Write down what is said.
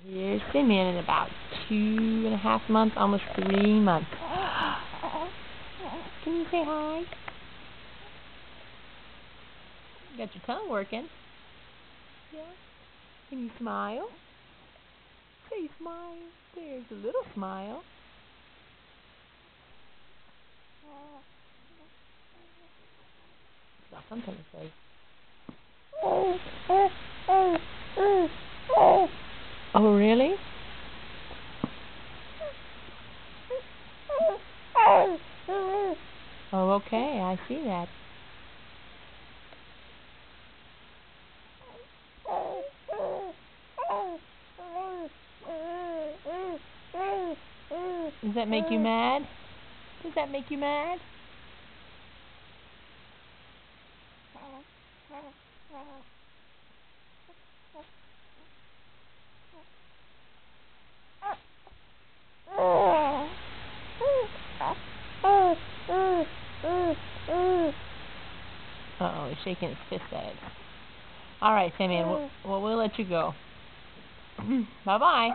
Here's Simeon in about 2.5 months, almost 3 months. Can you say hi? You got your tongue working. Yeah. Can you smile? Say smile. There's a little smile. Got something to say. Oh, really? Oh, okay. I see that. Does that make you mad? Does that make you mad? Uh-oh, he's shaking his fist at it. All right, Simeon, we'll let you go. Bye-bye.